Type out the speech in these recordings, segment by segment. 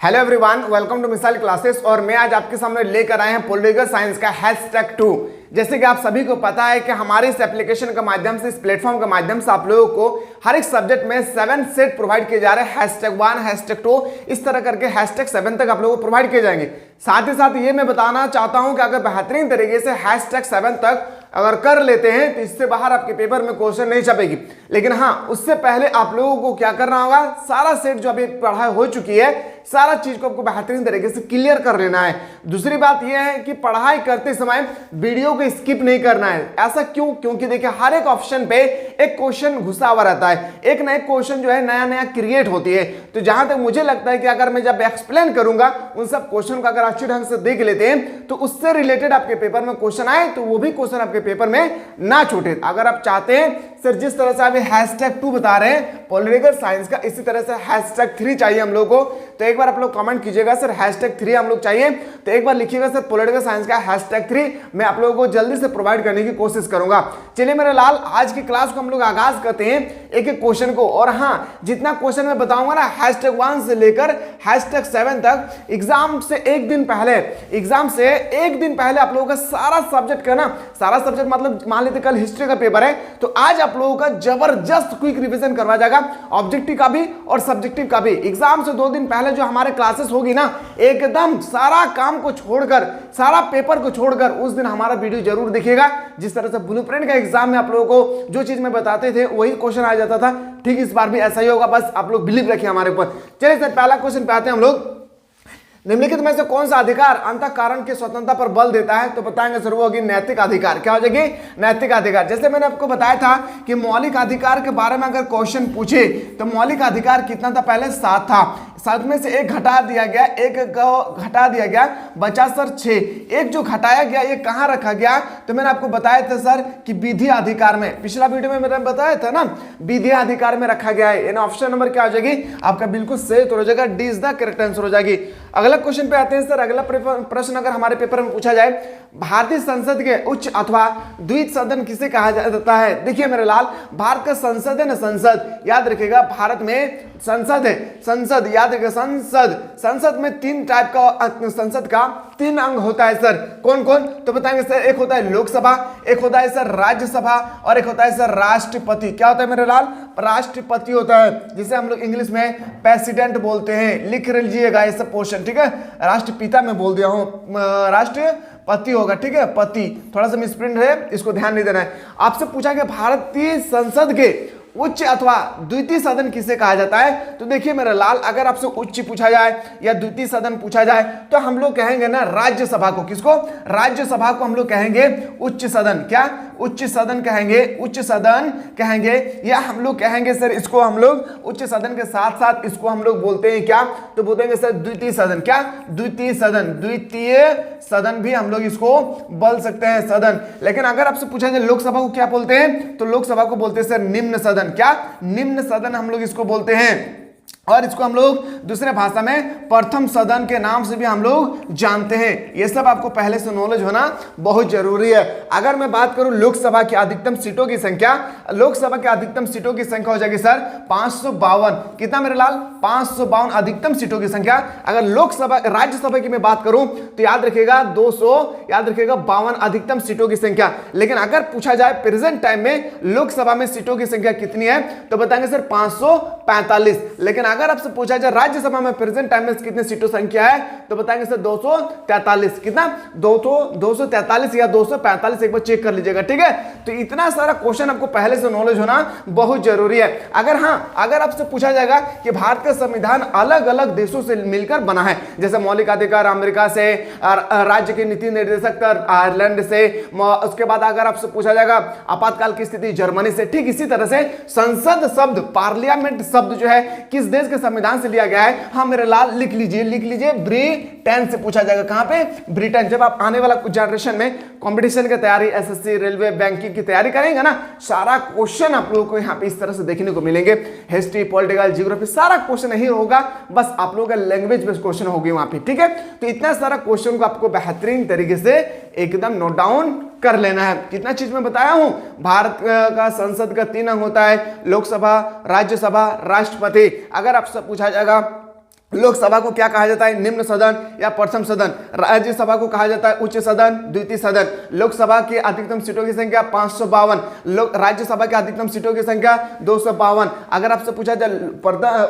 Hello everyone, welcome to missile classes. और मैं आज आपके सामने लेकर आए हैं पॉलिटिकल साइंस का #2। जैसे कि आप सभी को पता है कि हमारे इस एप्लीकेशन के माध्यम से, इस प्लेटफॉर्म के माध्यम से आप लोगों को हर एक सब्जेक्ट में 7 सेट प्रोवाइड किए जा रहे हैं। #1, #2 इस तरह करके #7 तक आप लोगों को प्रोवाइड किए जाएंगे। साथ ही साथ ये मैं बताना चाहता हूं कि अगर बेहतरीन तरीके से #7 तक अगर कर लेते हैं तो इससे बाहर आपके पेपर में क्वेश्चन नहीं छपेगी। लेकिन हाँ, उससे पहले आप लोगों को क्या करना होगा, सारा सेट जो अभी पढ़ाई हो चुकी है, सारा चीज को आपको बेहतरीन तरीके से क्लियर कर लेना है। दूसरी बात यह है कि पढ़ाई करते समय वीडियो को स्किप नहीं करना है। ऐसा क्यों? क्योंकि देखिए हर एक ऑप्शन पे एक क्वेश्चन घुसा हुआ रहता है, एक ना एक क्वेश्चन जो है नया नया क्रिएट होती है। तो जहां तक मुझे लगता है कि अगर मैं जब एक्सप्लेन करूंगा उन सब क्वेश्चन को अगर अच्छे ढंग से देख लेते हैं तो उससे रिलेटेड आपके पेपर में क्वेश्चन आए तो वो भी क्वेश्चन आपके पेपर में ना छूटे। अगर आप चाहते हैं सर जिस तरह से अभी #2 बता रहे हैं पॉलिटिकल साइंस का, इसी तरह से #3 चाहिए हम लोग को, तो एक बार आप लोग कमेंट कीजिएगा सर #3 हम लोग चाहिए, तो एक बार लिखिएगा सर पॉलिटिकल साइंस का #3। मैं आप लोगों को जल्दी से प्रोवाइड करने की कोशिश करूंगा। चलिए मेरे लाल, आज की क्लास को हम लोग आगाज करते हैं एक एक क्वेश्चन को। और हाँ, जितना क्वेश्चन मैं बताऊंगा ना #1 से लेकर #7 तक, एग्जाम से एक दिन पहले आप लोगों का सारा सब्जेक्ट का ना, सारा सब्जेक्ट मतलब मान लेते कल हिस्ट्री का पेपर है तो आज आप लोगों का जबरदस्त क्विक रिवीजन करवाया जाएगा, ऑब्जेक्टिव का भी और सब्जेक्टिव का भी। एग्जाम से 2 दिन पहले जो हमारे क्लासेस होगी ना, एकदम सारा काम को छोड़कर, सारा पेपर को छोड़कर उस दिन हमारा वीडियो जरूर दिखेगा। जिस तरह से ब्लूप्रिंट का एग्जाम में आप लोगों को जो चीज में बताते थे वही क्वेश्चन आ जाता था, ठीक इस बार भी ऐसा ही होगा, बस आप लोग बिलीव रखिए हमारे ऊपर। चलिए सर पहला क्वेश्चन पे आते हैं हम लोग। निम्नलिखित में से कौन सा अधिकार अंतः कारण की स्वतंत्रता पर बल देता है? तो बताएंगे सर वो होगी नैतिक अधिकार। क्या हो जाएगी? नैतिक अधिकार। जैसे मैंने आपको बताया था कि मौलिक अधिकार के बारे में अगर क्वेश्चन पूछे तो मौलिक अधिकार कितना था? पहले 7 था, 7 में से एक घटा दिया गया, बचा सर 6। एक जो घटाया गया ये कहां रखा गया? तो मैंने आपको बताया था सर कि विधि अधिकार में, पिछला वीडियो में मैंने बताया था ना, विधि अधिकार में रखा गया है। यानी ऑप्शन नंबर क्या हो जाएगी आपका? बिल्कुल सही हो जाएगा, D is the correct answer हो जाएगी। अगला क्वेश्चन पे आते हैं सर। अगला प्रश्न अगर हमारे पेपर में पूछा जाए, भारतीय संसद के उच्च अथवा द्वितीय सदन किसे कहा जाता है? देखिए मेरे लाल, भारत का संसद है ना, संसद याद रखिएगा, भारत में संसद है, संसद याद रखिएगा, संसद में 3 टाइप का, संसद का 3 अंग होता है सर। कौन कौन? तो बताएंगे सर, एक होता है लोकसभा, एक होता है सर राज्यसभा और एक होता है सर राष्ट्रपति। क्या होता है मेरे लाल? राष्ट्रपति होता है, जिसे हम लोग इंग्लिश में प्रेसिडेंट बोलते हैं। लिख लीजिएगा ये सब पोर्शन, ठीक है। राष्ट्रपिता में बोल दिया हूं, राष्ट्रपति होगा, ठीक है, पति थोड़ा सा मिसप्रिंट है, इसको ध्यान नहीं देना है। आपसे पूछा कि भारतीय संसद के उच्च अथवा द्वितीय सदन किसे कहा जाता है? तो देखिए मेरा लाल, अगर आपसे उच्च पूछा जाए या द्वितीय सदन पूछा जाए तो हम लोग कहेंगे ना राज्यसभा को। किसको? राज्यसभा को हम लोग कहेंगे उच्च सदन। क्या? उच्च सदन कहेंगे, उच्च सदन कहेंगे, या हम लोग कहेंगे सर इसको, हम लोग उच्च सदन के साथ साथ इसको हम लोग बोलते हैं क्या? तो बोलेंगे सर द्वितीय सदन। क्या? द्वितीय सदन, द्वितीय सदन भी हम लोग इसको बोल सकते हैं, सदन। लेकिन अगर आपसे पूछा जाए लोकसभा को क्या बोलते हैं, तो लोकसभा को बोलते हैं सर निम्न सदन। क्या? निम्न सदन हम लोग इसको बोलते हैं, और इसको हम लोग दूसरे भाषा में प्रथम सदन के नाम से भी हम लोग जानते हैं। ये सब आपको पहले से नॉलेज होना बहुत जरूरी है। अगर मैं बात करूं लोकसभा की अधिकतम सीटों की संख्या, लोकसभा की अधिकतम सीटों की संख्या हो जाएगी सर 552। कितना मेरे लाल? 552 अधिकतम सीटों की संख्या। अगर लोकसभा, राज्यसभा की मैं बात करूं तो याद रखिएगा 52 अधिकतम सीटों की संख्या। लेकिन अगर पूछा जाए प्रेजेंट टाइम में लोकसभा में सीटों की संख्या कितनी है तो बताएंगे सर 545। लेकिन अगर आपसे पूछा जाए राज्यसभा में प्रेजेंट टाइम में कितने सीटों संख्या है तो बताएंगे सर 243। कितना? 243 या 245, एक बार चेक कर लीजिएगा, ठीक है। तो इतना सारा क्वेश्चन आपको पहले से नॉलेज होना बहुत जरूरी है। अगर आपसे पूछा जाएगा कि भारत का संविधान अलग अलग देशों से मिलकर बना है, जैसे मौलिक अधिकार अमेरिका से, राज्य के नीति निर्देशक आयरलैंड से, उसके बाद अगर आपसे पूछा जाएगा आपातकाल की स्थिति जर्मनी से, ठीक इसी तरह से संसद शब्द, पार्लियामेंट शब्द जो है किस देश के संविधान से लिया गया है? हाँ मेरे लाल, लिख लीजिए ब्रिटेन से पूछा जाएगा। कहां पे? ब्रिटेन। जब आप आने वाला कुछ जनरेशन में कंपटीशन की तैयारी, एसएससी, रेलवे, बैंकिंग की तैयारी करेंगे ना, सारा क्वेश्चन आप लोगों को यहाँ पे इस तरह से देखने को मिलेंगे। हिस्ट्री, पॉलिटिकल, जियोग्राफी, सारा क्वेश्चन नहीं होगा, बस आप लोगों का लैंग्वेज बेस्ड क्वेश्चन होगी वहां पे, ठीक है। तो इतना सारा क्वेश्चन को आपको बेहतरीन तरीके से एकदम नोट डाउन कर लेना है। कितना चीज में बताया हूं? भारत का संसद का 3 अंग होता है, लोकसभा, राज्यसभा, राष्ट्रपति। अगर आपसे पूछा जाएगा लोकसभा को क्या कहा जाता है? निम्न सदन या प्रथम सदन। राज्यसभा को कहा जाता है उच्च सदन, द्वितीय सदन। लोकसभा की अधिकतम सीटों की संख्या 552, राज्यसभा की अधिकतम सीटों की संख्या 252। अगर आपसे पूछा जाए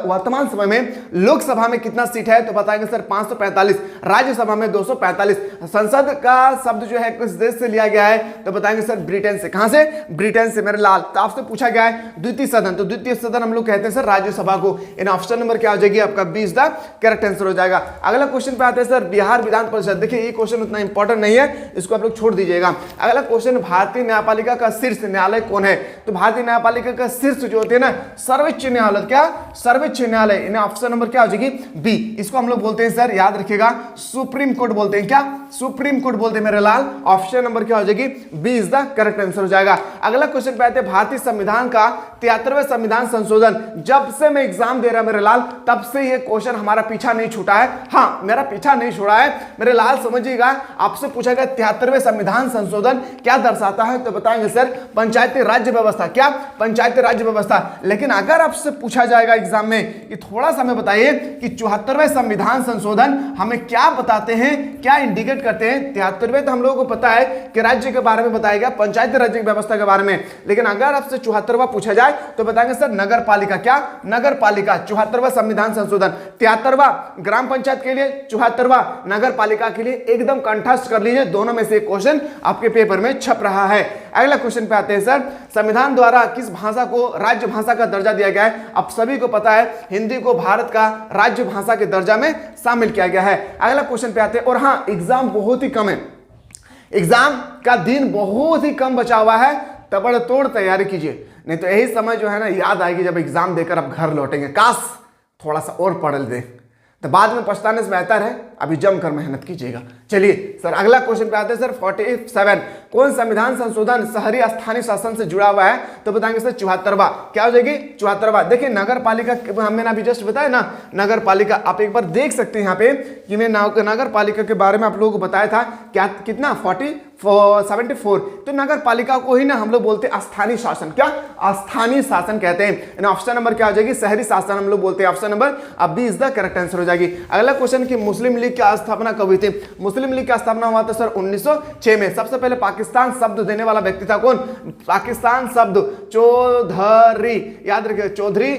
वर्तमान समय में लोकसभा में कितना सीट है तो बताएंगे सर 545, राज्यसभा में 245। संसद का शब्द जो है किस देश से लिया गया है तो बताएंगे सर ब्रिटेन से। कहां से? ब्रिटेन से मेरे लाल। तो आपसे पूछा गया है द्वितीय सदन, तो द्वितीय सदन हम लोग कहते हैं सर राज्यसभा को। इन ऑप्शन नंबर क्या हो जाएगी आपका 20 द करेक्ट आंसर हो जाएगा। अगला क्वेश्चन पे आते हैं सर बिहार विधान परिषद। देखिए ये क्वेश्चन उतना इंपॉर्टेंट नहीं है, इसको आप लोग छोड़ दीजिएगा। अगला क्वेश्चन, भारतीय न्यायपालिका का शीर्ष न्यायालय कौन है? तो भारतीय न्यायपालिका का शीर्ष जो होते हैं ना सर्वोच्च न्यायालय, क्या? सर्वोच्च न्यायालय। इन्हें ऑप्शन नंबर क्या हो जाएगी? बी। इसको हम लोग बोलते हैं सर, याद रखिएगा, सुप्रीम कोर्ट बोलते हैं। क्या? सुप्रीम कोर्ट बोलते हैं मेरे लाल। ऑप्शन नंबर क्या हो जाएगी? B is the correct answer हो जाएगा। अगला क्वेश्चन पे आते हैं भारतीय संविधान का 73वें संविधान संशोधन। जब से मैं एग्जाम दे रहा मेरे लाल तब से ये क्वेश्चन हमारा पीछा नहीं छूटा है। हाँ, मेरा पीछा नहीं छोड़ा है मेरे लाल, समझिएगा। आपसे पूछा गया 73वें संविधान संशोधन क्या दर्शाता है तो बताएंगे सर पंचायती राज्य व्यवस्था। क्या? पंचायती राज्य व्यवस्था। लेकिन अगर आपसे पूछा जाएगा एग्जाम में कि थोड़ा सा हमें बताइए कि 74वें संविधान संशोधन हमें क्या बताते हैं, क्या इंडिकेट करते हैं? 73वें तो हम लोगों को पता है कि राज्य के बारे में बताएगा, पंचायती राज्य व्यवस्था के बारे में। लेकिन अगर आपसे 74वां पूछा जाए तो बताएंगे सर नगर पालिका। क्या? नगर पालिका। 74वां संविधान संशोधन, 73वां ग्राम पंचायत के लिए, 74वां नगर पालिका के लिए। एकदम कंठस्थ कर लीजिए, दोनों में से क्वेश्चन आपके पेपर में छप रहा है। अगला क्वेश्चन पे आते हैं सर, संविधान द्वारा किस भाषा को राज्य भाषा का दर्जा दिया गया है? आप सभी को पता है हिंदी को भारत का राज्य भाषा के दर्जा में शामिल किया गया है। अगला क्वेश्चन पे आते हैं, और हाँ एग्जाम बहुत ही कम है, एग्जाम का दिन बहुत ही कम बचा हुआ है, तबड़तोड़ तैयारी कीजिए, नहीं तो यही समय जो है ना याद आएगी जब एग्जाम देकर आप घर लौटेंगे, काश थोड़ा सा और पढ़ ले, तो बाद में पछताने से बेहतर है अभी जमकर मेहनत कीजिएगा। चलिए सर अगला क्वेश्चन पे आते हैं सर 47। कौन संविधान संशोधन शहरी स्थानीय शासन से जुड़ा हुआ है तो बताएंगे सर 74वां। क्या हो जाएगी? 74वां। देखिए नगर पालिका मैंने अभी जस्ट बताया ना, नगर पालिका आप एक बार देख सकते हैं यहाँ पे कि मैं नगर पालिका के बारे में आप लोगों को बताया था क्या, कितना 74। तो नगर पालिका को ही ना हम लोग बोलते हैं स्थानीय शासन। क्या? स्थानीय शासन कहते हैं। ऑप्शन नंबर क्या हो जाएगी? शहरी शासन हम लोग बोलते हैं। ऑप्शन नंबर अब B is the correct answer हो जाएगी। अगला क्वेश्चन की मुस्लिम लीग की स्थापना कब हुई थी? मुस्लिम लीग की स्थापना हुआ था सर 1906 में। सबसे पहले पाकिस्तान शब्द देने वाला व्यक्ति था कौन? पाकिस्तान शब्द चौधरी, याद रखिएगा, चौधरी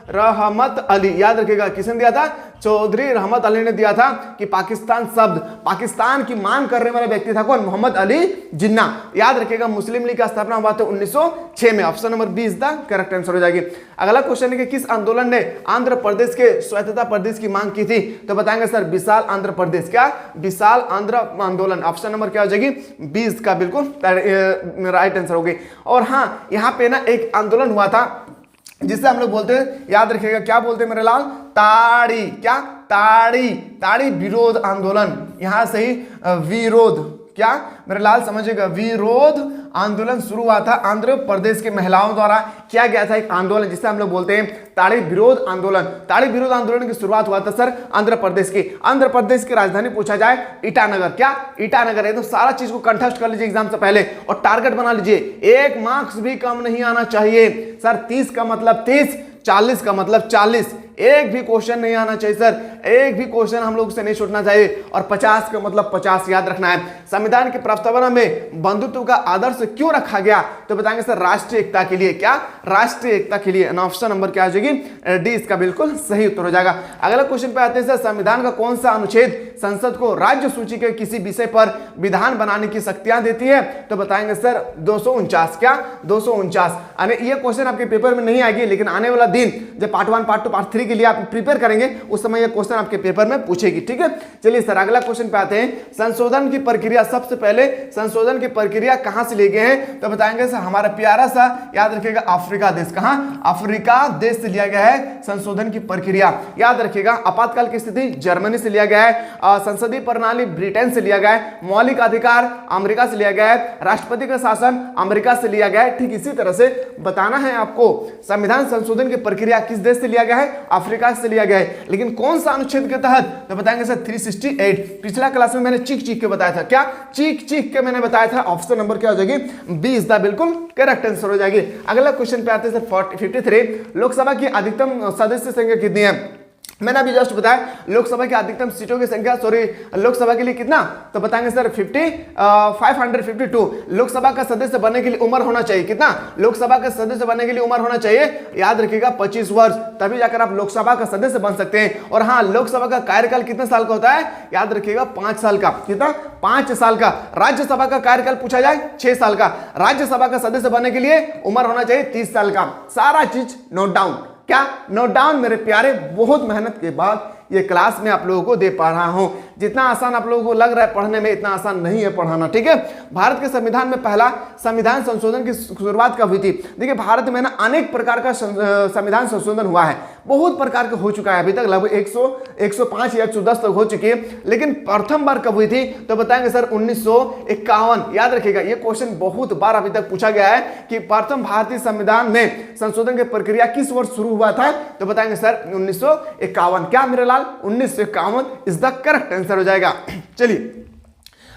रहमत अली, याद रखिएगा, किसने दिया था? चौधरी रहमत अली ने दिया था कि पाकिस्तान शब्द, पाकिस्तान की मांग करने वाला व्यक्ति था कौन? मोहम्मद अली जिन्ना। याद रखिएगा मुस्लिम लीग का स्थापना हुआ था 1906 में। Option number B is the correct answer हो जाएगी। अगला क्वेश्चन है कि किस आंदोलन ने आंध्र प्रदेश के स्वायत्तता प्रदेश की मांग की थी तो बताएंगे सर विशाल आंध्र प्रदेश। क्या? विशाल आंध्र आंदोलन। ऑप्शन नंबर क्या हो जाएगी? बी का बिल्कुल राइट आंसर होगी। और हाँ यहाँ पे ना एक आंदोलन हुआ था जिससे हम लोग बोलते हैं, याद रखिएगा, क्या बोलते हैं मेरे लाल? ताड़ी। क्या? ताड़ी विरोध आंदोलन। यहां से ही विरोध, क्या मेरे लाल समझिएगा, विरोध आंदोलन शुरू हुआ था आंध्र प्रदेश के महिलाओं द्वारा किया गया था एक आंदोलन जिसे हम लोग बोलते हैं ताड़ी विरोध आंदोलन। ताड़ी विरोध आंदोलन की शुरुआत हुआ था सर आंध्र प्रदेश की। आंध्र प्रदेश की राजधानी पूछा जाए ईटानगर। क्या? ईटानगर है। तो सारा चीज को कंठस्थ कर लीजिए एग्जाम से पहले और टारगेट बना लीजिए, 1 मार्क्स भी कम नहीं आना चाहिए सर। 30 का मतलब 30, 40 का मतलब 40, एक भी क्वेश्चन नहीं आना चाहिए सर, एक भी क्वेश्चन हम लोग से नहीं छूटना चाहिए। और 50 का मतलब 50 याद रखना है। संविधान के प्रस्तावना में बंधुत्व का आदर्श क्यों रखा गया तो बताएंगे सर राष्ट्रीय एकता के लिए। क्या? राष्ट्रीय एकता के लिए। ऑप्शन नंबर क्या आ जाएगी? डी इसका बिल्कुल सही उत्तर हो जाएगा। अगला क्वेश्चन पे आते हैं सर, संविधान का कौन सा अनुच्छेद संसद को राज्य सूची के किसी विषय पर विधान बनाने की शक्तियां देती है तो बताएंगे सर 249। क्या? 249। ये क्वेश्चन आपके पेपर में नहीं आएगी, लेकिन आने वाला दिन जब पार्ट 1 पार्ट 2 पार्ट 3 के लिए आप प्रिपेयर करेंगे उस समय यह क्वेश्चन आपके पेपर में पूछेगी। ठीक है, चलिए सर अगला क्वेश्चन पे आते हैं। संशोधन की प्रक्रिया, सबसे पहले संशोधन की प्रक्रिया कहां से ले गए हैं तो बताएंगे सर हमारा प्यारा सा, याद रखिएगा, अफ्रीका देश। कहां? अफ्रीका देश से लिया गया है संशोधन की प्रक्रिया। याद रखिएगा आपातकाल की स्थिति जर्मनी से लिया गया है, संसदीय प्रणाली ब्रिटेन से लिया गया है, मौलिक अधिकार अमेरिका से लिया गया है, राष्ट्रपति का शासन अमेरिका से लिया गया है। ठीक इसी तरह से बताना है आपको संविधान संशोधन की प्रक्रिया किस देश से लिया गया है? अफ्रीका से लिया गया है, लेकिन कौन सा अनुच्छेद के तहत, तो बताएंगे सर 368। पिछला क्लास में मैंने चीख चीख के बताया था, क्या चीख चीख के मैंने बताया था। ऑप्शन नंबर क्या हो जाएगी, बी इज द बिल्कुल करेक्ट आंसर हो जाएगी। अगला क्वेश्चन पे आते हैं सर 53। लोकसभा की अधिकतम सदस्य संख्या कितनी है। मैंने अभी जस्ट बताया लोकसभा की अधिकतम सीटों की संख्या, सॉरी लोकसभा के लिए कितना, तो बताएंगे सर 552। लोकसभा का सदस्य बनने के लिए उम्र होना चाहिए कितना, लोकसभा का सदस्य बनने के लिए उम्र होना चाहिए, याद रखिएगा 25 वर्ष, तभी जाकर आप लोकसभा का सदस्य बन सकते हैं। और हाँ, लोकसभा का कार्यकाल कितने साल का होता है, याद रखिएगा 5 साल का, कितना 5 साल का। राज्यसभा का कार्यकाल पूछा जाए 6 साल का। राज्यसभा का सदस्य बनने के लिए उम्र होना चाहिए 30 साल का। सारा चीज नोट डाउन, क्या नोट डाउन मेरे प्यारे। बहुत मेहनत के बाद ये क्लास में आप लोगों को दे पा रहा हूं। जितना आसान आप लोगों को लग रहा है पढ़ने में, इतना आसान नहीं है पढ़ाना, ठीक है। भारत के संविधान में पहला संविधान संशोधन की शुरुआत कब हुई थी। देखिए भारत में ना अनेक प्रकार का संविधान संशोधन हुआ है, बहुत प्रकार का हो चुका है, अभी तक लगभग 105 या 110 तक हो चुकी है। लेकिन प्रथम बार कब हुई थी, तो बताएंगे सर 1951। याद रखिएगा ये क्वेश्चन बहुत बार अभी तक पूछा गया है कि प्रथम भारतीय संविधान में संशोधन की प्रक्रिया किस वर्ष शुरू हुआ था, तो बताएंगे सर 1951। क्या मेरे लाल 1951 इज द करेक्ट आंसर हो जाएगा। चलिए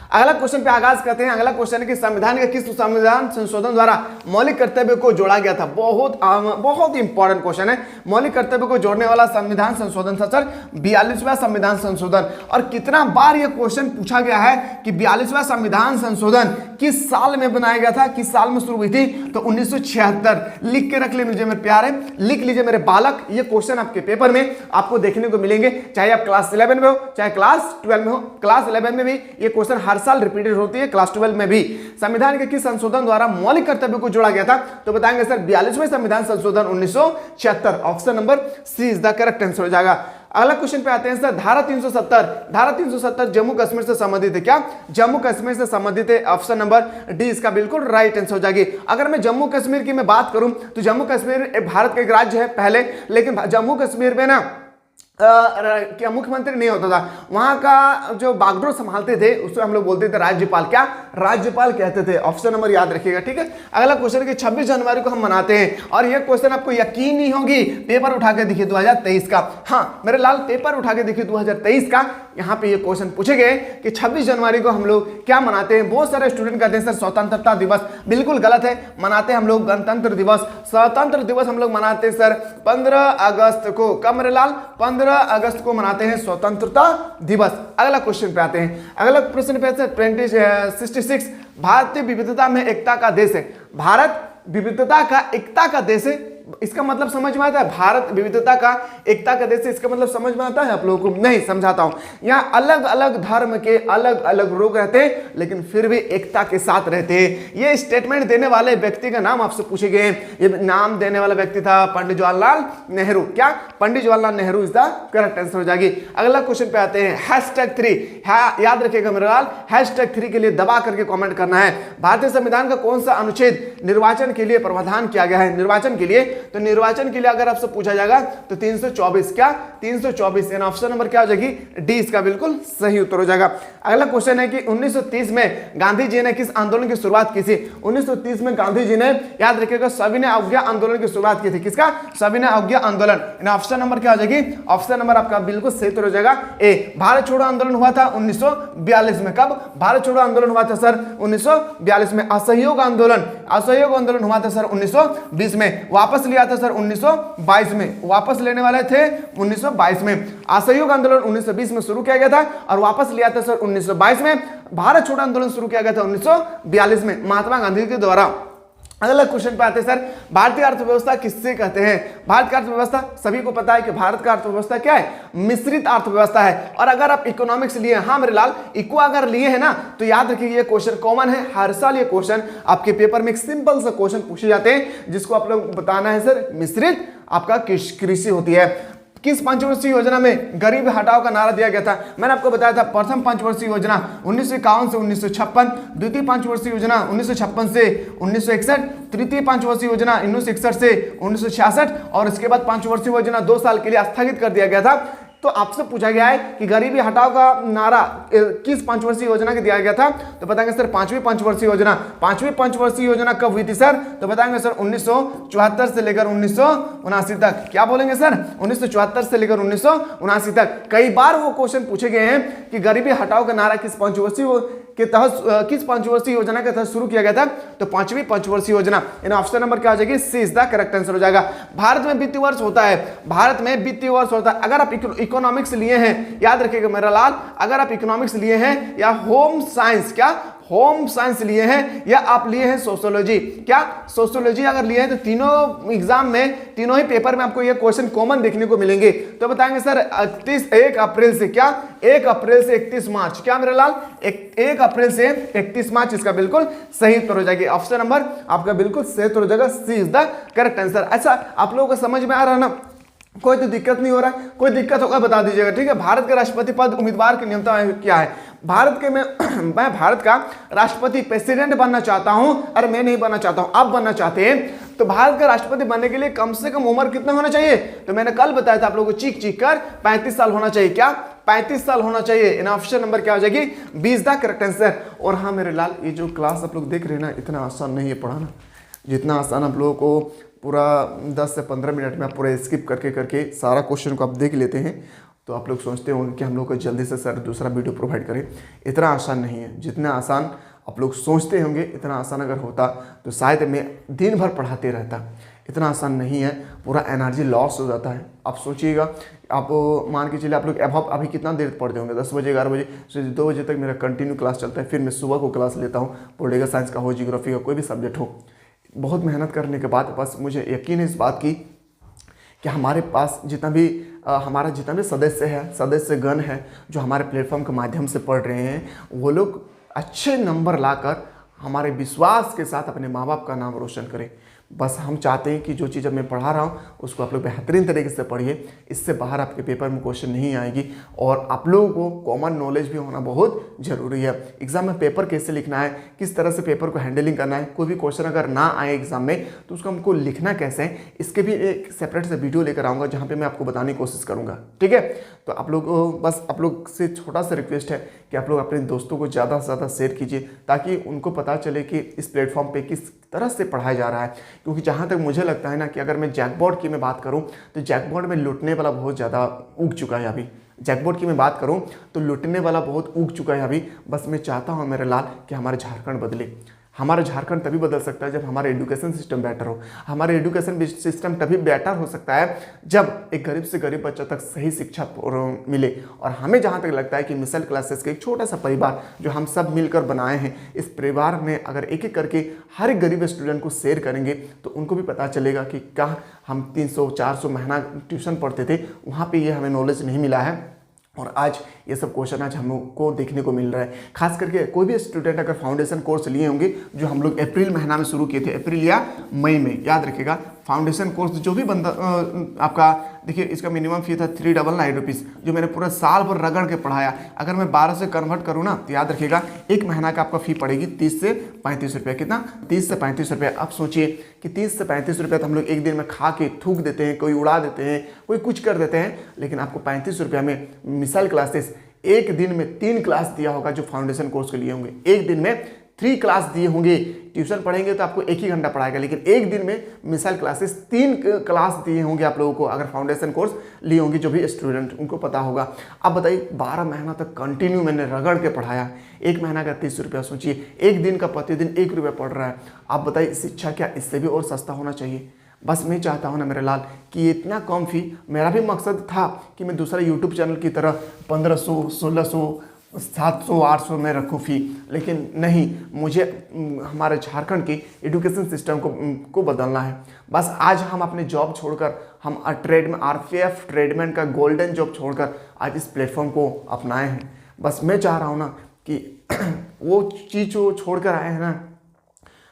अगला क्वेश्चन पे आगाज करते हैं। अगला क्वेश्चन है कि संविधान के किस संविधान संशोधन द्वारा मौलिक कर्तव्य को जोड़ा गया था। बहुत इंपॉर्टेंट क्वेश्चन है। मौलिक कर्तव्य को जोड़ने वाला संविधान संशोधन था सर 42वां संविधान संशोधन। और कितना बार यह क्वेश्चन पूछा गया है कि 42वां संविधान संशोधन किस साल में बनाया गया था, किस साल में शुरू हुई थी, तो 1976। लिख के रख लीजिए मेरे प्यारे, लिख लीजिए मेरे बालक। ये क्वेश्चन आपके पेपर में आपको देखने को मिलेंगे, चाहे आप क्लास 11 में हो चाहे क्लास 12 में हो। क्लास 11 में भी ये क्वेश्चन हर साल रिपीटेड होती है, क्लास 12 में भी। संविधान के किस संशोधन द्वारा मौलिक कर्तव्य को जोड़ा गया था, तो बताएंगे सर 42वें संविधान संशोधन 1976। Option number C is the correct answer हो जाएगा। अगला क्वेश्चन पे आते हैं सर धारा 370। धारा 370 जम्मू कश्मीर से संबंधित है, क्या जम्मू कश्मीर से संबंधित है। ऑप्शन नंबर डी इसका बिल्कुल राइट आंसर हो जाएगी। अगर मैं जम्मू कश्मीर की मैं बात करूं तो जम्मू कश्मीर भारत का एक राज्य है पहले, लेकिन जम्मू कश्मीर में ना क्या मुख्यमंत्री नहीं होता था, वहां का जो बागडोर संभालते थे उसको हम लोग बोलते थे राज्यपाल, क्या राज्यपाल कहते थे। ऑप्शन नंबर याद रखिएगा, ठीक है। अगला क्वेश्चन है कि 26 जनवरी को हम मनाते हैं, और यह क्वेश्चन आपको यकीन नहीं होगी, पेपर उठा के देखिए 2023 का। हाँ मेरे लाल पेपर उठा के देखिए 2023 का, यहाँ पे ये क्वेश्चन पूछे गए कि 26 जनवरी को हम लोग क्या मनाते हैं। बहुत सारे स्टूडेंट कहते हैं सर स्वतंत्रता दिवस, बिल्कुल गलत है। मनाते हैं हम लोग गणतंत्र दिवस। स्वतंत्र दिवस हम लोग मनाते हैं सर 15 अगस्त को। कब मेरे लाल 15 अगस्त को मनाते हैं स्वतंत्रता दिवस। अगला क्वेश्चन पे आते हैं। अगला प्रश्न पे 66 भारतीय विविधता में एकता का देश है। भारत विविधता का एकता का देश है, इसका मतलब समझ में आता है। भारत विविधता का एकता का देश है, इसका मतलब समझ में आता है आप लोगों को। नहीं समझाता हूं। यहाँ अलग अलग धर्म के अलग अलग लोग रहते हैं, लेकिन फिर भी एकता के साथ रहते हैं। ये स्टेटमेंट देने वाले व्यक्ति का नाम आपसे पूछे गए। ये नाम देने वाला व्यक्ति था पंडित जवाहरलाल नेहरू। क्या Pandit Jawaharlal Nehru is the correct answer हो जाएगी। अगला क्वेश्चन पे आते हैं #3। याद रखिएगा मेरे लाल, #3 के लिए दबा करके कॉमेंट करना है। भारतीय संविधान का कौन सा अनुच्छेद निर्वाचन के लिए प्रावधान किया गया है। निर्वाचन के लिए, तो निर्वाचन के लिए अगर आपसे पूछा जाएगा तो 324। क्या 324 यानी ऑप्शन नंबर क्या हो जाएगी, डी इसका बिल्कुल सही उत्तर हो जाएगा। अगला क्वेश्चन है कि 1930 में गांधी जी ने किस आंदोलन की शुरुआत की थी। 1930 में गांधी जी ने, याद रखिएगा, सविनय अवज्ञा आंदोलन की शुरुआत की थी। किसका, सविनय अवज्ञा आंदोलन। यानी ऑप्शन नंबर क्या हो जाएगी, ऑप्शन नंबर आपका बिल्कुल सही उत्तर हो जाएगा ए। भारत छोड़ो आंदोलन हुआ था 1942 में। कब भारत छोड़ो आंदोलन हुआ था सर 1942 में। असहयोग आंदोलन हुआ था सर 1920 में। वापस लिया था सर 1922 में। वापस लेने वाले थे 1922 में। असहयोग आंदोलन 1920 में शुरू किया गया था और वापस लिया था सर 1922 में। भारत छोड़ो आंदोलन शुरू किया गया था 1942 में महात्मा गांधी के द्वारा। अगला क्वेश्चन पे आते हैं सर, भारतीय अर्थव्यवस्था किससे कहते हैं। भारत का अर्थव्यवस्था सभी को पता है कि भारत का अर्थव्यवस्था क्या है, मिश्रित अर्थव्यवस्था है। और अगर आप इकोनॉमिक्स लिए, हाँ मेरे लाल इको अगर लिए है ना, तो याद रखिए ये क्वेश्चन कॉमन है। हर साल ये क्वेश्चन आपके पेपर में एक सिंपल सा क्वेश्चन पूछे जाते हैं, जिसको आप लोग बताना है सर मिश्रित आपका कृषि होती है। किस पंचवर्षीय योजना में गरीबी हटाओ का नारा दिया गया था। मैंने आपको बताया था प्रथम पंचवर्षीय योजना 1951 से 1956, द्वितीय पंचवर्षीय योजना 1956 से 1961, तृतीय पंचवर्षीय योजना 1961 से 1966 और इसके बाद पंचवर्षीय योजना 2 साल के लिए स्थगित कर दिया गया था। तो आपसे पूछा गया है कि गरीबी हटाओ का नारा किस पंचवर्षीय योजना के दिया गया था, तो बताएंगे सर पांचवी पंचवर्षीय योजना। पांचवी पंचवर्षीय योजना कब हुई थी सर, तो बताएंगे सर 1974 से लेकर 1979 तक। क्या बोलेंगे सर, 1974 से लेकर 1979 तक। कई बार वो क्वेश्चन पूछे गए हैं कि गरीबी हटाओ का नारा किस पंचवर्षीय योजना के तहत शुरू किया गया था, तो पांचवी पंचवर्षीय योजना। इन ऑप्शन नंबर क्या हो जाएगी, सी इज द करेक्ट आंसर हो जाएगा। भारत में वित्तीय वर्ष होता है, भारत में वित्तीय वर्ष होता है। अगर आप इकोनॉमिक्स लिए हैं, याद रखिएगा मेरा लाल, अगर आप इकोनॉमिक्स लिए हैं या होम साइंस, क्या होम साइंस लिए हैं, या आप लिए हैं सोशियोलॉजी, क्या सोशियोलॉजी अगर लिए हैं, तो तीनों एग्जाम में, तीनों ही पेपर में आपको ये क्वेश्चन कॉमन देखने को मिलेंगे। तो बताएंगे सर 1 अप्रैल से, क्या 1 अप्रैल से 31 मार्च, क्या मेरे लाल 1 अप्रैल से 31 मार्च, इसका बिल्कुल सही उत्तर हो जाएगी। ऑप्शन नंबर आपका बिल्कुल सही उत्तर हो जाएगा, सी इज द करेक्ट आंसर। अच्छा, आप लोगों को समझ में आ रहा है ना, कोई तो दिक्कत नहीं हो रहा है, कोई दिक्कत होगा बता दीजिएगा, ठीक है। भारत के राष्ट्रपति पद उम्मीदवार की न्यूनतम आयु क्या है, भारत के मैं भारत का राष्ट्रपति प्रेसिडेंट बनना चाहता हूं, अरे मैं नहीं बनना चाहता हूं, आप बनना चाहते हैं, तो भारत का राष्ट्रपति बनने के लिए कम से कम उम्र कितना होना चाहिए, तो मैंने कल बताया था आप लोगों को चीख चीख कर 35 साल होना चाहिए, क्या 35 साल होना चाहिए। इन ऑप्शन नंबर क्या हो जाएगी, 20 द करेक्ट आंसर। और हाँ मेरे लाल, ये जो क्लास आप लोग देख रहे हैं ना, इतना आसान नहीं है पढ़ाना, जितना आसान आप लोगों को पूरा 10 से 15 मिनट में आप पूरा स्किप करके सारा क्वेश्चन को आप देख लेते हैं, तो आप लोग सोचते होंगे कि हम लोग को जल्दी से सर दूसरा वीडियो प्रोवाइड करें। इतना आसान नहीं है, जितना आसान आप लोग सोचते होंगे, इतना आसान अगर होता तो शायद मैं दिन भर पढ़ाते रहता। इतना आसान नहीं है, पूरा एनर्जी लॉस हो जाता है। आप सोचिएगा, आप मान के चलिए आप लोग अभी कितना देर पढ़ते होंगे, 10 बजे 11 बजे से 2 बजे तक मेरा कंटिन्यू क्लास चलता है, फिर मैं सुबह को क्लास लेता हूँ, पॉलिटिकल साइंस का हो, जियोग्राफी का कोई भी सब्जेक्ट हो। बहुत मेहनत करने के बाद बस मुझे यकीन है इस बात की कि हमारे पास हमारा जितना भी सदस्यगण है जो हमारे प्लेटफॉर्म के माध्यम से पढ़ रहे हैं, वो लोग अच्छे नंबर लाकर हमारे विश्वास के साथ अपने माँ बाप का नाम रोशन करें। बस हम चाहते हैं कि जो चीज़ अब मैं पढ़ा रहा हूँ उसको आप लोग बेहतरीन तरीके से पढ़िए, इससे बाहर आपके पेपर में क्वेश्चन नहीं आएगी। और आप लोगों को कॉमन नॉलेज भी होना बहुत ज़रूरी है। एग्जाम में पेपर कैसे लिखना है, किस तरह से पेपर को हैंडलिंग करना है, कोई भी क्वेश्चन अगर ना आए एग्जाम में तो उसको हमको लिखना कैसे है, इसके भी एक सेपरेट से वीडियो लेकर आऊँगा जहाँ पर मैं आपको बताने की कोशिश करूँगा, ठीक है। तो आप लोग बस आप लोग से छोटा सा रिक्वेस्ट है कि आप लोग अपने दोस्तों को ज़्यादा से ज़्यादा शेयर कीजिए, ताकि उनको पता चले कि इस प्लेटफॉर्म पे किस तरह से पढ़ाया जा रहा है। क्योंकि जहाँ तक मुझे लगता है ना कि अगर मैं जैकबोर्ड की मैं बात करूँ तो जैकबोर्ड में लुटने वाला बहुत ज़्यादा उग चुका है अभी। जैकबोर्ड की मैं बात करूँ तो लुटने वाला बहुत उग चुका है अभी। बस मैं चाहता हूँ मेरे लाल कि हमारे झारखंड बदले। हमारा झारखंड तभी बदल सकता है जब हमारा एजुकेशन सिस्टम बेटर हो। हमारा एजुकेशन सिस्टम तभी बेटर हो सकता है जब एक गरीब से गरीब बच्चा तक सही शिक्षा मिले। और हमें जहाँ तक लगता है कि मिसल क्लासेस का एक छोटा सा परिवार जो हम सब मिलकर बनाए हैं, इस परिवार में अगर एक एक करके हर एक गरीब स्टूडेंट को शेयर करेंगे तो उनको भी पता चलेगा कि क्या हम 300-400 महीना ट्यूशन पढ़ते थे, वहाँ पर ये हमें नॉलेज नहीं मिला है। और आज ये सब क्वेश्चन आज हम लोग को देखने को मिल रहा है। खास करके कोई भी स्टूडेंट अगर फाउंडेशन कोर्स लिए होंगे जो हम लोग अप्रैल महीना में शुरू किए थे, अप्रैल या मई में, याद रखिएगा फाउंडेशन कोर्स जो भी बंदा आपका देखिए इसका मिनिमम फी था 399 रुपीज़, जो मैंने पूरा साल भर रगड़ के पढ़ाया। अगर मैं 12 से कन्वर्ट करूँ ना तो याद रखिएगा एक महीना का आपका फ़ी पड़ेगी 30 से 35 रुपये। कितना? 30 से 35 रुपये। अब सोचिए कि 30 से 35 रुपये तो हम लोग एक दिन में खा के थूक देते हैं, कोई उड़ा देते हैं, कोई कुछ कर देते हैं, लेकिन आपको 35 रुपये में मिसाइल क्लासेस एक दिन में 3 क्लास दिया होगा जो फाउंडेशन कोर्स के लिए होंगे। एक दिन में 3 क्लास दिए होंगे। ट्यूशन पढ़ेंगे तो आपको 1 ही घंटा पढ़ाएगा, लेकिन एक दिन में मिसाइल क्लासेस 3 क्लास दिए होंगे आप लोगों को अगर फाउंडेशन कोर्स लिए होंगे जो भी स्टूडेंट उनको पता होगा। अब बताइए 12 महीना तक कंटिन्यू मैंने रगड़ के पढ़ाया, एक महीना का 30 रुपया। सोचिए एक दिन का प्रतिदिन 1 रुपया पढ़ रहा है। आप बताइए शिक्षा क्या इससे भी और सस्ता होना चाहिए? बस मैं चाहता हूँ ना मेरे लाल कि इतना कम फी, मेरा भी मकसद था कि मैं दूसरा यूट्यूब चैनल की तरह 1500, 1600, 700, 800 में रखूँ फ़ी, लेकिन नहीं, मुझे हमारे झारखंड की एजुकेशन सिस्टम को बदलना है। बस आज हम अपने जॉब छोड़कर हम RPF ट्रेडमैन का गोल्डन जॉब छोड़कर आज इस प्लेटफॉर्म को अपनाए हैं। बस मैं चाह रहा हूँ ना कि वो चीज़ जो छोड़ कर आए हैं ना,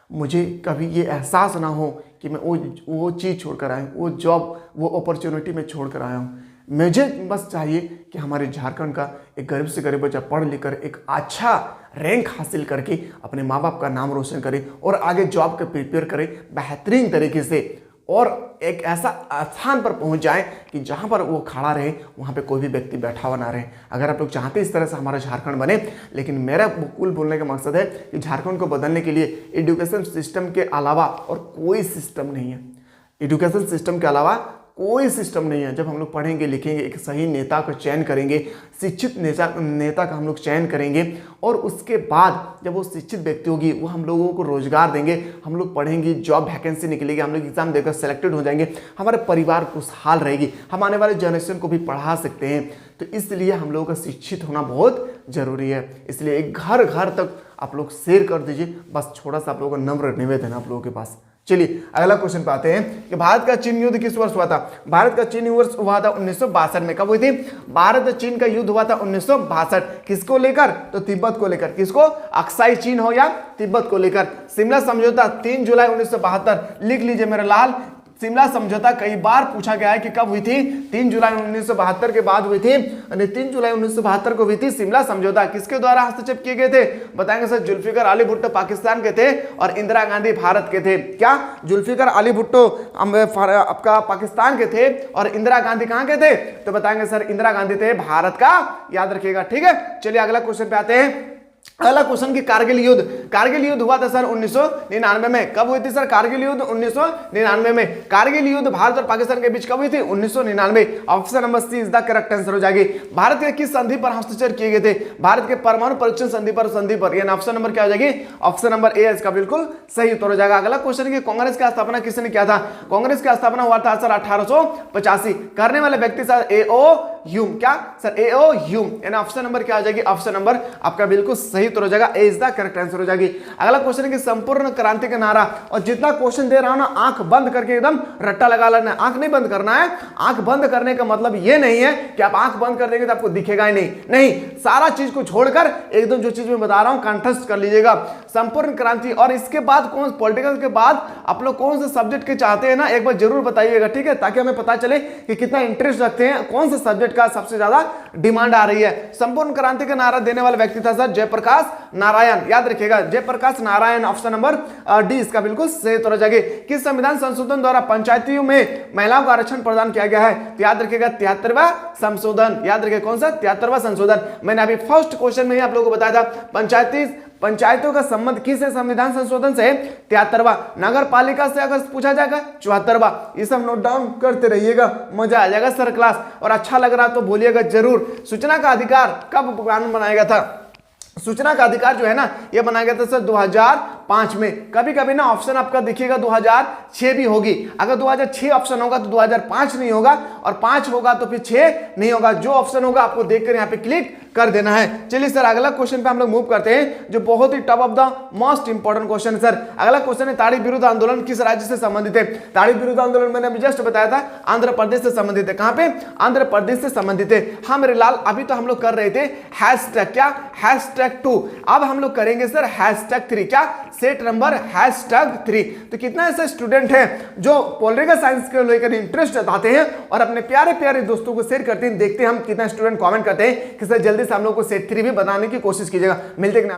मुझे कभी ये एहसास ना हो कि मैं वो चीज़ छोड़कर आया हूँ, वो जॉब, वो अपॉर्चुनिटी मैं छोड़कर आया हूँ। मुझे बस चाहिए कि हमारे झारखंड का एक गरीब से गरीब बच्चा पढ़ लिख कर एक अच्छा रैंक हासिल करके अपने माँ बाप का नाम रोशन करे और आगे जॉब का प्रिपेयर करे बेहतरीन तरीके से। और एक ऐसा स्थान पर पहुंच जाए कि जहां पर वो खड़ा रहे वहां पे कोई भी व्यक्ति बैठा हुआ ना रहे। अगर आप लोग चाहते इस तरह से हमारा झारखंड बने, लेकिन मेरा कुल बोलने का मकसद है कि झारखंड को बदलने के लिए एजुकेशन सिस्टम के अलावा और कोई सिस्टम नहीं है। एजुकेशन सिस्टम के अलावा कोई सिस्टम नहीं है। जब हम लोग पढ़ेंगे लिखेंगे, एक सही नेता का चयन करेंगे, शिक्षित नेता का हम लोग चयन करेंगे, और उसके बाद जब वो शिक्षित व्यक्ति होगी वो हम लोगों को रोजगार देंगे, हम लोग पढ़ेंगे, जॉब वैकेंसी निकलेगी, हम लोग एग्जाम देकर सेलेक्टेड हो जाएंगे, हमारे परिवार खुशहाल रहेगी, हम आने वाले जनरेशन को भी पढ़ा सकते हैं। तो इसलिए हम लोगों का शिक्षित होना बहुत जरूरी है। इसलिए एक घर घर तक आप लोग शेयर कर दीजिए। बस छोटा सा आप लोगों को नम्र निवेदन है आप लोगों के पास। चलिए अगला क्वेश्चन पे आते हैं कि भारत का चीन युद्ध किस वर्ष हुआ था। भारत का चीन युद्ध हुआ था 1962 में। कब हुई थी? भारत चीन का युद्ध हुआ था 1962। किसको लेकर? तो तिब्बत को लेकर। किसको? अक्साई चीन हो या तिब्बत को लेकर। शिमला समझौता 3 जुलाई 1972। लिख लीजिए मेरा लाल, शिमला समझौता कई बार पूछा गया है कि कब हुई थी? 3 जुलाई 1972 के बाद हुई थी, यानी 3 जुलाई 1972 को हुई थी शिमला समझौता। किसके द्वारा हस्तक्षेप किए गए थे? बताएंगे सर, जुल्फिकार अली भुट्टो पाकिस्तान के थे और इंदिरा गांधी भारत के थे। क्या? जुल्फिकार अली भुट्टो आपका पाकिस्तान के थे और इंदिरा गांधी कहां के थे? तो बताएंगे सर, इंदिरा गांधी थे भारत का, याद रखिएगा। ठीक है, चलिए अगला क्वेश्चन पे आते हैं। अगला क्वेश्चन की कारगिल युद्ध। कारगिल युद्ध हुआ था सर 1999 में। कब हुई थी सर कारगिल युद्ध? 1999 में। कारगिल युद्ध भारत और पाकिस्तान के बीच कब हुई थी? 1999। Option number C is the correct answer हो जाएगी। भारत के किस संधि पर हस्ताक्षर किए गए थे? भारत के परमाणु परीक्षण संधि पर, यानी ऑप्शन नंबर क्या हो जाएगी? ऑप्शन नंबर ए इसका बिल्कुल सही उत्तर हो जाएगा। अगला क्वेश्चन की कांग्रेस की स्थापना किसने किया था? कांग्रेस की स्थापना हुआ था सर 1885। करने वाले व्यक्ति सर A.O. ह्यूम। क्या सर? A.O. ह्यूम, यानी ऑप्शन नंबर क्या हो जाएगी? ऑप्शन नंबर आपका बिल्कुल सही उत्तर हो जाएगा, ए इज द करेक्ट आंसर हो जाएगी। अगला क्वेश्चन है संपूर्ण क्रांति का नारा, और जितना क्वेश्चन दे रहा हूं ना आंख बंद करके एकदम रट्टा लगा लेना है। आंख नहीं बंद करना है। आंख बंद करने का मतलब ये नहीं है कि आप आंख बंद कर देंगे तो आपको दिखेगा ही नहीं, सारा चीज को छोड़कर एकदम जो चीज मैं बता रहा हूं कंठस्थ कर लीजिएगा। संपूर्ण क्रांति, और इसके बाद कौन पॉलिटिकल के बाद आप लोग कौन से सब्जेक्ट के चाहते हैं ना, एक बार जरूर बताइएगा, ठीक है, ताकि हमें पता चले कि कितना इंटरेस्ट रखते हैं, कौन से सब्जेक्ट का सबसे ज्यादा डिमांड आ रही है। संपूर्ण क्रांति का नारा देने वाला व्यक्ति था सर जयप्रकाश नारायण, याद रखिएगा, Jayaprakash Narayan. Option number D इसका बिल्कुल सही उत्तर हो जाएगी। किस संविधान संशोधन द्वारा पंचायतियों में महिलाओं को आरक्षण प्रदान किया गया है? तो याद रखिएगा 73वां संशोधन, याद रखिए कौन सा? 73वां संशोधन। मैंने अभी फर्स्ट क्वेश्चन में ही आप लोगों को बताया था पंचायतों का संबंध किस है? संविधान संशोधन से 73वां। नगर पालिका से अगर पूछा जाएगा 74वां। ये सब नोट डाउन करते रहिएगा, मजा आ जाएगा सर क्लास, और अच्छा लग रहा तो बोलिएगा जरूर। सूचना का अधिकार कब कानून बनाया गया था? सूचना का अधिकार जो है ना, ये बनाया गया था सर 2005 में। कभी कभी ना ऑप्शन आपका देखिएगा 2006 भी होगी। अगर 2006 ऑप्शन होगा तो 2005 नहीं होगा, और 5 होगा तो फिर 6 नहीं होगा। जो ऑप्शन होगा आपको देखकर यहाँ पे क्लिक कर देना है। चलिए सर अगला क्वेश्चन पे हम लोग मूव करते हैं, जो बहुत ही top of the most important question है सर। अगला क्वेश्चन है, ताड़ी विरोध आंदोलन किस राज्य से संबंधित है? ताड़ी विरोध आंदोलन मैंने अभी जस्ट बताया था आंध्र प्रदेश से संबंधित है। कहां पे? आंध्र प्रदेश से संबंधित है। हाँ मेरे लाल, अभी तो हम लोग कर रहे थे हैशटैग, क्या? हैशटैग 2। अब हम लोग करेंगे सर हैशटैग 3। क्या? Set number hashtag 3। तो कितना ऐसे स्टूडेंट हैं जो पॉलिटिकल साइंस को लेकर इंटरेस्ट जताते हैं और अपने प्यारे प्यारे दोस्तों को शेयर करते हैं। देखते हैं हम कितना स्टूडेंट कमेंट करते हैं कि सर जल्दी से हम लोग को सेट 3 भी बनाने की कोशिश कीजिएगा। मिलते हैं।